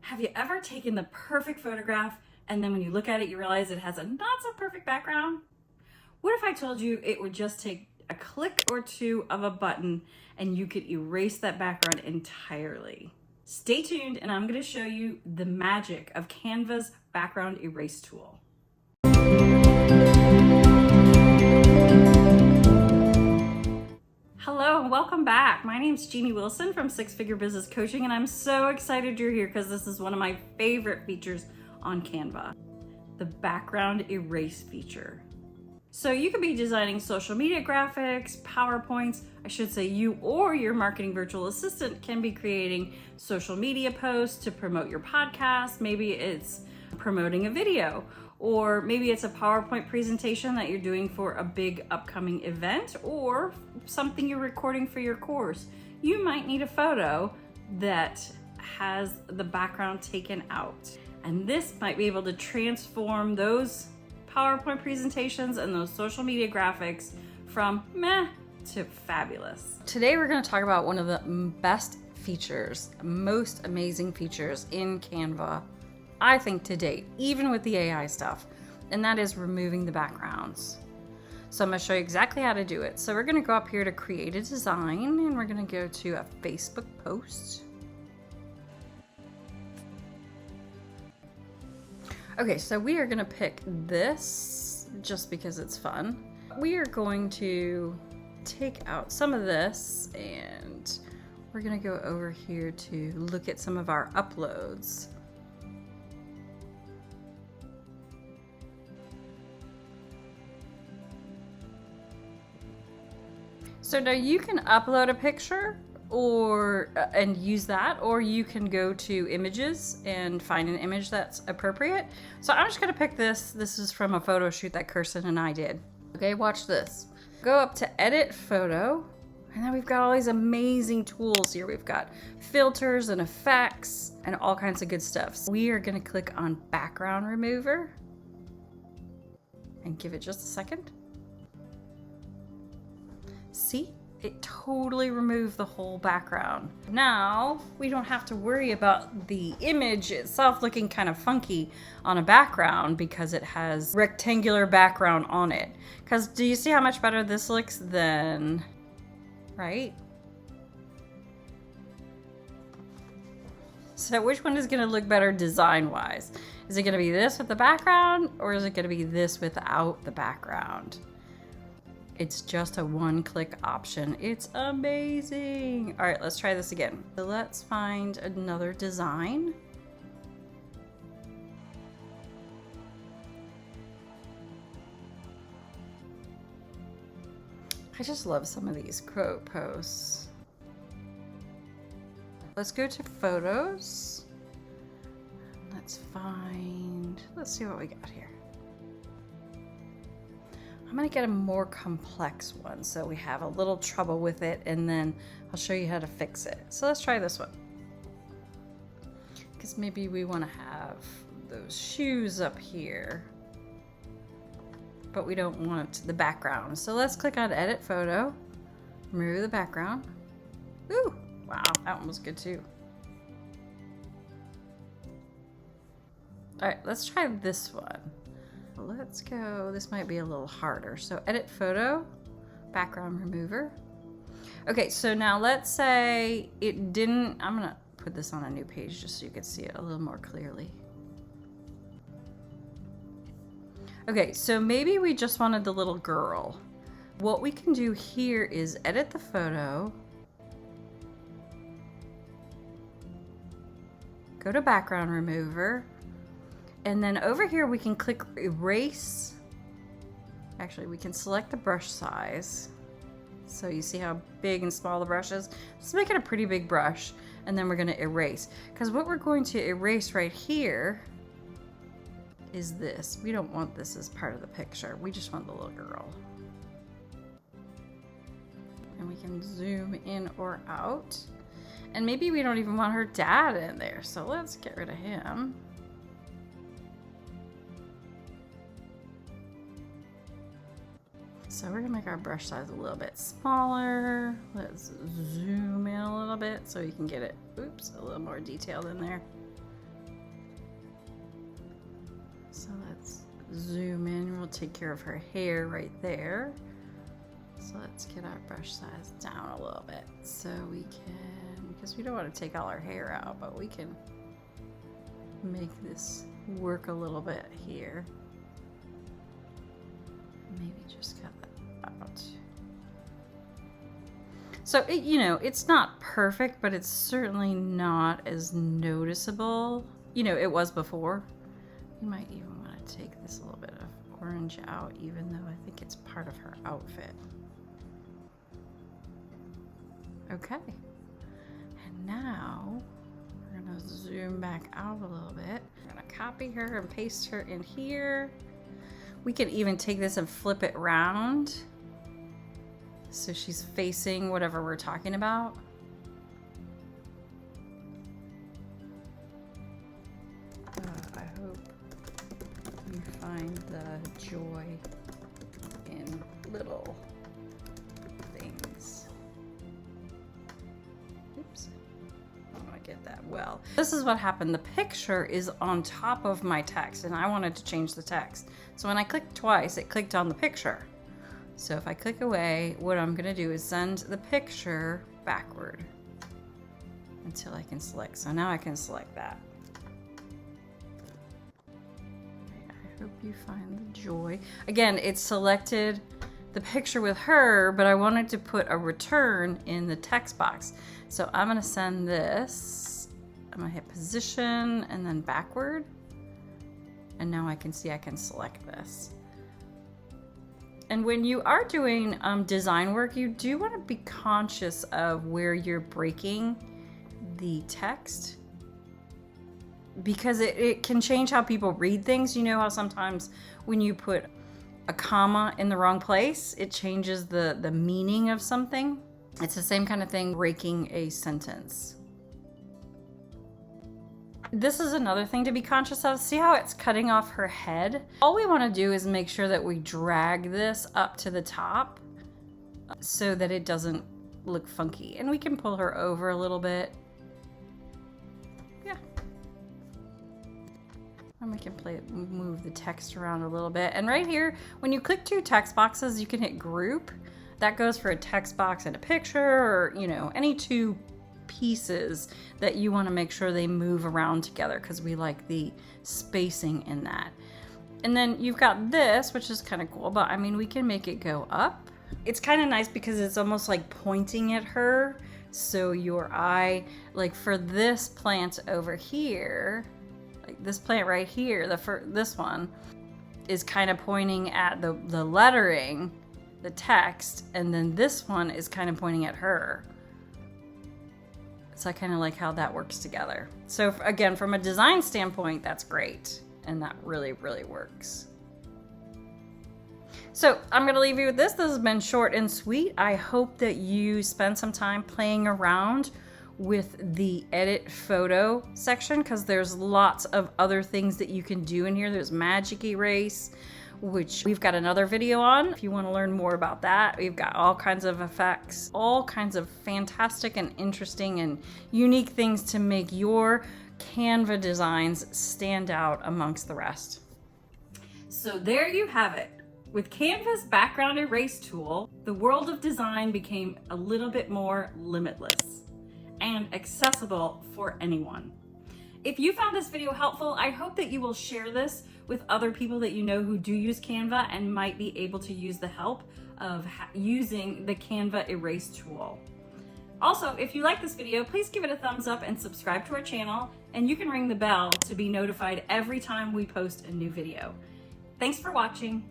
Have you ever taken the perfect photograph and then when you look at it, you realize it has a not so perfect background? What if I told you it would just take a click or two of a button and you could erase that background entirely? Stay tuned and I'm going to show you the magic of Canva's background erase tool. Hello and welcome back. My name's Jeanne Willson from Six Figure Business Coaching, and I'm so excited you're here because this is one of my favorite features on Canva, the background erase feature. So you could be designing social media graphics, PowerPoints. I should say you or your marketing virtual assistant can be creating social media posts to promote your podcast. Maybe it's promoting a video, or maybe it's a PowerPoint presentation that you're doing for a big upcoming event or something you're recording for your course. You might need a photo that has the background taken out. And this might be able to transform those PowerPoint presentations and those social media graphics from meh to fabulous. Today we're going to talk about one of the best features, most amazing features in Canva, I think to date, even with the AI stuff, and that is removing the backgrounds. So I'm going to show you exactly how to do it. So we're going to go up here to create a design, and we're going to go to a Facebook post. Okay, so we are going to pick this just because it's fun. We are going to take out some of this, and we're going to go over here to look at some of our uploads. So now you can upload a picture or and use that, or you can go to images and find an image that's appropriate. So I'm just gonna pick this. This is from a photo shoot that Kirsten and I did. Okay, watch this. Go up to edit photo, and then we've got all these amazing tools here. We've got filters and effects and all kinds of good stuff. So we are gonna click on background remover and give it just a second. See, it totally removed the whole background. Now we don't have to worry about the image itself looking kind of funky on a background because it has rectangular background on it. Because do you see how much better this looks than, right? So which one is going to look better design wise? Is it going to be this with the background, or is it going to be this without the background? It's just a one-click option. It's amazing. All right, let's try this again. So let's find another design. I just love some of these quote posts. Let's go to photos. Let's see what we got here. I'm gonna get a more complex one so we have a little trouble with it, and then I'll show you how to fix it. So let's try this one. Because maybe we wanna have those shoes up here, but we don't want the background. So let's click on edit photo, remove the background. Ooh, wow, that one was good too. All right, let's try this one. Let's go, this might be a little harder. So edit photo, background remover. Okay, so now let's say it didn't, I'm gonna put this on a new page just so you can see it a little more clearly. Okay, so maybe we just wanted the little girl. What we can do here is edit the photo, go to background remover, and then over here we can click erase. Actually, we can select the brush size. So you see how big and small the brush is? Let's make it a pretty big brush, and then we're gonna erase. Because what we're going to erase right here is this. We don't want this as part of the picture. We just want the little girl. And we can zoom in or out. And maybe we don't even want her dad in there. So let's get rid of him. So we're gonna make our brush size a little bit smaller. Let's zoom in a little bit so you can get it, oops, a little more detailed in there. So let's zoom in. We'll take care of her hair right there. So let's get our brush size down a little bit so we can, because we don't want to take all our hair out, but we can make this work a little bit here. Maybe just cut that out. So, you know, it's not perfect, but it's certainly not as noticeable. You know, it was before. You might even want to take this little bit of orange out, even though I think it's part of her outfit. Okay. And now we're going to zoom back out a little bit. We're going to copy her and paste her in here. We can even take this and flip it around so she's facing whatever we're talking about. I hope you find the joy in little things. Oops. I want to get that well. This is what happened. The picture is on top of my text and I wanted to change the text. So when I clicked twice, it clicked on the picture. So if I click away, what I'm gonna do is send the picture backward until I can select. So now I can select that. I hope you find the joy. Again, it selected the picture with her, but I wanted to put a return in the text box. So I'm gonna send this. I'm gonna hit position and then backward. And now I can see I can select this. And when you are doing design work, you do want to be conscious of where you're breaking the text, because it can change how people read things. You know how sometimes when you put a comma in the wrong place, it changes the meaning of something. It's the same kind of thing, breaking a sentence. This is another thing to be conscious of. See how it's cutting off her head? All we want to do is make sure that we drag this up to the top so that it doesn't look funky. And we can pull her over a little bit. Yeah. And we can move the text around a little bit. And right here, when you click two text boxes, you can hit group. That goes for a text box and a picture, or, you know, any two pieces that you want to make sure they move around together, because we like the spacing in that. And then you've got this, which is kind of cool, but I mean, we can make it go up. It's kind of nice because it's almost like pointing at her. So your eye, like for this plant over here, like this plant right here, this one is kind of pointing at the lettering, the text, and then this one is kind of pointing at her. So I kind of like how that works together. So again, from a design standpoint, that's great. And that really, really works. So I'm gonna leave you with this. This has been short and sweet. I hope that you spend some time playing around with the edit photo section, because there's lots of other things that you can do in here. There's magic erase, which we've got another video on. If you want to learn more about that, we've got all kinds of effects, all kinds of fantastic and interesting and unique things to make your Canva designs stand out amongst the rest. So there you have it. With Canva's background erase tool, the world of design became a little bit more limitless and accessible for anyone. If you found this video helpful, I hope that you will share this with other people that you know who do use Canva and might be able to use the help of using the Canva erase tool. Also, if you like this video, please give it a thumbs up and subscribe to our channel, and you can ring the bell to be notified every time we post a new video. Thanks for watching.